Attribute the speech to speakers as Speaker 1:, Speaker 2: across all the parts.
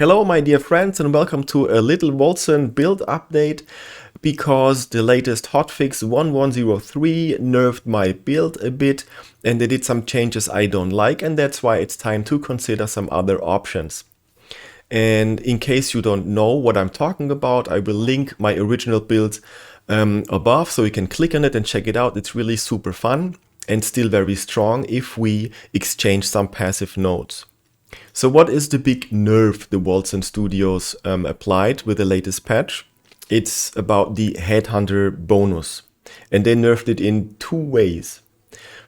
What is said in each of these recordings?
Speaker 1: Hello my dear friends and welcome to a little Wolcen build update because the latest hotfix 1103 nerfed my build a bit and they did some changes I don't like, and that's why it's time to consider some other options. And in case you don't know what I'm talking about, I will link my original build above so you can click on it and check it out. It's really super fun and still very strong if we exchange some passive nodes. So what is the big nerf the Wolcen Studios applied with the latest patch? It's about the headhunter bonus, and they nerfed it in two ways.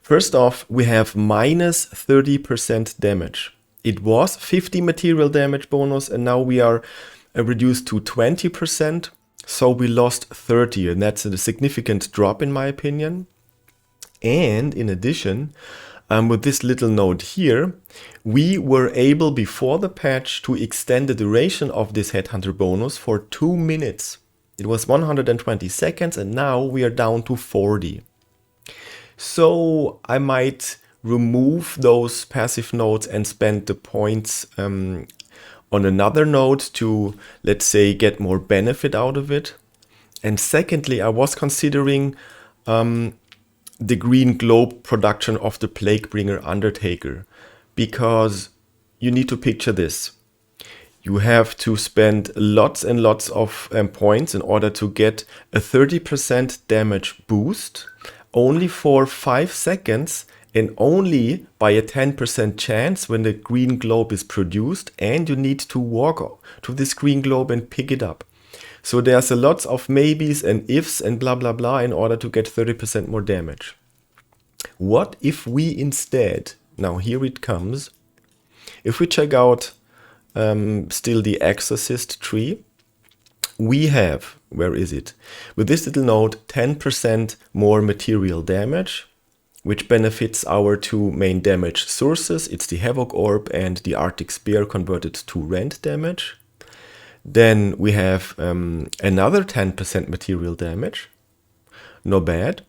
Speaker 1: First off, we have minus 30% damage. It was 50 material damage bonus and now we are reduced to 20%, so we lost 30, and that's a significant drop in my opinion. And in addition, with this little node here, we were able before the patch to extend the duration of this headhunter bonus for 2 minutes. It was 120 seconds and now we are down to 40. So I might remove those passive nodes and spend the points on another node to, let's say, get more benefit out of it. And secondly, I was considering the green globe production of the Plaguebringer Undertaker, because you need to picture this. You have to spend lots and lots of points in order to get a 30% damage boost only for 5 seconds and only by a 10% chance when the green globe is produced, and you need to walk to this green globe and pick it up. So there's a lot of maybes and ifs and blah blah blah in order to get 30% more damage. What if we instead, now here it comes, if we check out still the Exorcist tree, we have, where is it? With this little node, 10% more material damage, which benefits our two main damage sources. It's the Havoc Orb and the Arctic Spear converted to rend damage. Then we have another 10% material damage, no bad.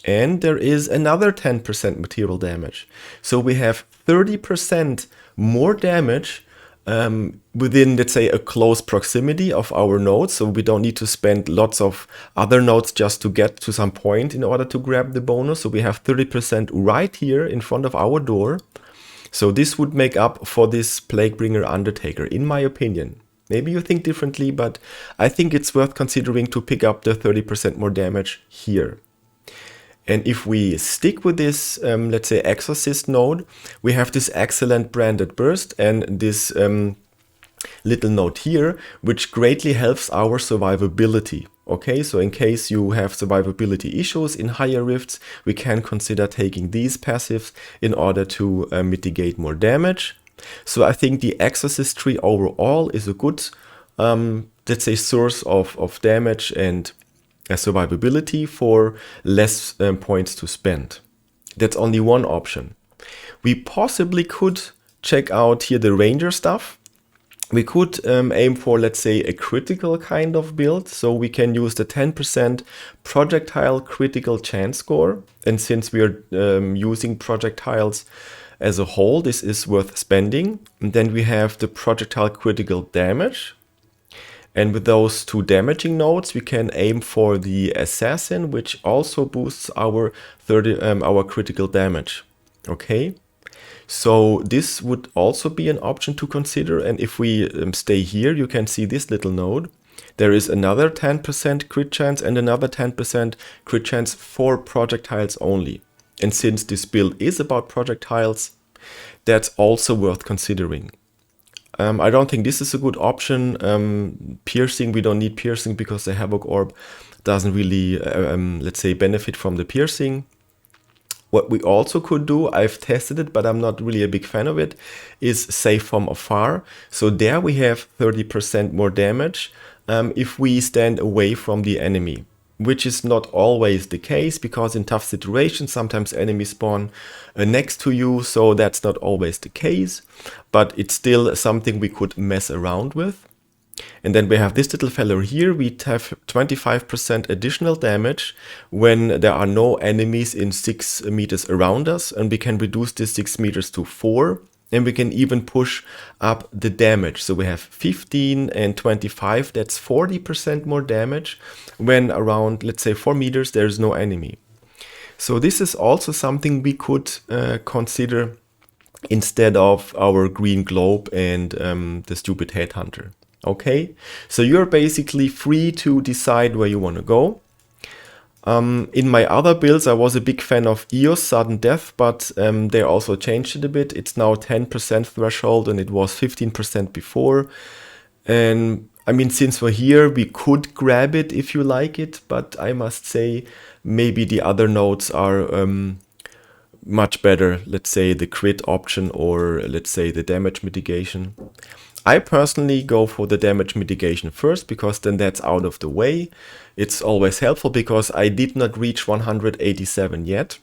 Speaker 1: And there is another 10% material damage. So we have 30% more damage within, let's say, a close proximity of our nodes. So we don't need to spend lots of other nodes just to get to some point in order to grab the bonus. So we have 30% right here in front of our door. So this would make up for this Plaguebringer Undertaker, in my opinion. Maybe you think differently, but I think it's worth considering to pick up the 30% more damage here. And if we stick with this, let's say, Exorcist node, we have this excellent branded burst and this little node here, which greatly helps our survivability. Okay, so in case you have survivability issues in higher rifts, we can consider taking these passives in order to mitigate more damage. So I think the Exorcist tree overall is a good, let's say, source of damage and survivability for less points to spend. That's only one option. We possibly could check out here the ranger stuff. We could aim for, let's say, a critical kind of build. So we can use the 10% projectile critical chance score. And since we are using projectiles as a whole, this is worth spending. And then we have the projectile critical damage. And with those two damaging nodes, we can aim for the assassin, which also boosts our critical damage. Okay, so this would also be an option to consider. And if we stay here, you can see this little node. There is another 10% crit chance and another 10% crit chance for projectiles only. And since this build is about projectiles, that's also worth considering. I don't think this is a good option. Piercing, we don't need piercing because the Havoc Orb doesn't really, let's say, benefit from the piercing. What we also could do, I've tested it, but I'm not really a big fan of it, is save from afar. So there we have 30% more damage if we stand away from the enemy, which is not always the case because in tough situations, sometimes enemies spawn next to you, so that's not always the case, but it's still something we could mess around with. And then we have this little fellow here. We have 25% additional damage when there are no enemies in 6 meters around us, and we can reduce this 6 meters to 4. and we can even push up the damage. So we have 15 and 25, that's 40% more damage when around, let's say 4 meters, there's no enemy. So this is also something we could consider instead of our green globe and the stupid headhunter. Okay, so you're basically free to decide where you want to go. In my other builds, I was a big fan of EOS sudden death, but they also changed it a bit. It's now 10% threshold and it was 15% before. And I mean, since we're here, we could grab it if you like it, but I must say maybe the other nodes are much better. Let's say the crit option or let's say the damage mitigation. I personally go for the damage mitigation first because then that's out of the way. It's always helpful because I did not reach 187 yet.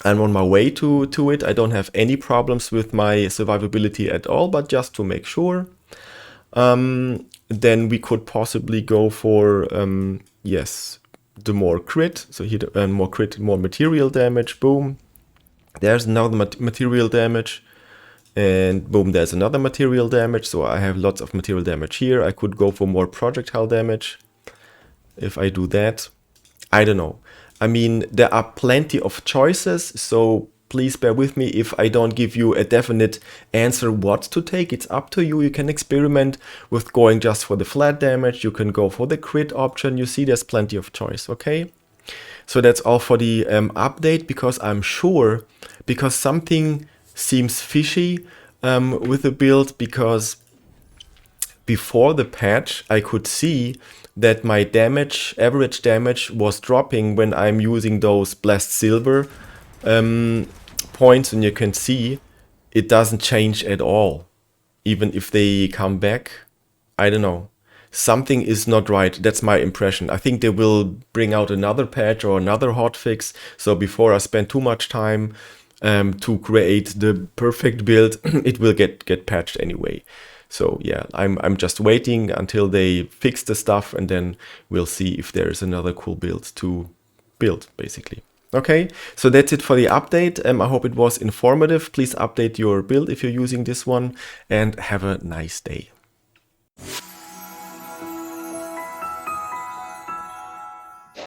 Speaker 1: I'm on my way to it. I don't have any problems with my survivability at all, but just to make sure. Then we could possibly go for, yes, the more crit. So here, more crit, more material damage, boom. There's another material damage. And boom, there's another material damage. So I have lots of material damage here. I could go for more projectile damage if I do that. I don't know. I mean, there are plenty of choices. So please bear with me if I don't give you a definite answer what to take. It's up to you. You can experiment with going just for the flat damage. You can go for the crit option. You see, there's plenty of choice. Okay. So that's all for the update, because I'm sure, because something seems fishy with the build, because before the patch I could see that my damage, average damage, was dropping when I'm using those blessed silver points, and you can see it doesn't change at all. Even if they come back, I don't know. Something is not right. That's my impression. I think they will bring out another patch or another hotfix. So before I spend too much time to create the perfect build, it will get patched anyway. So yeah, I'm just waiting until they fix the stuff, and then we'll see if there's another cool build to build, basically. Okay, so that's it for the update. I hope it was informative. Please update your build if you're using this one, and have a nice day.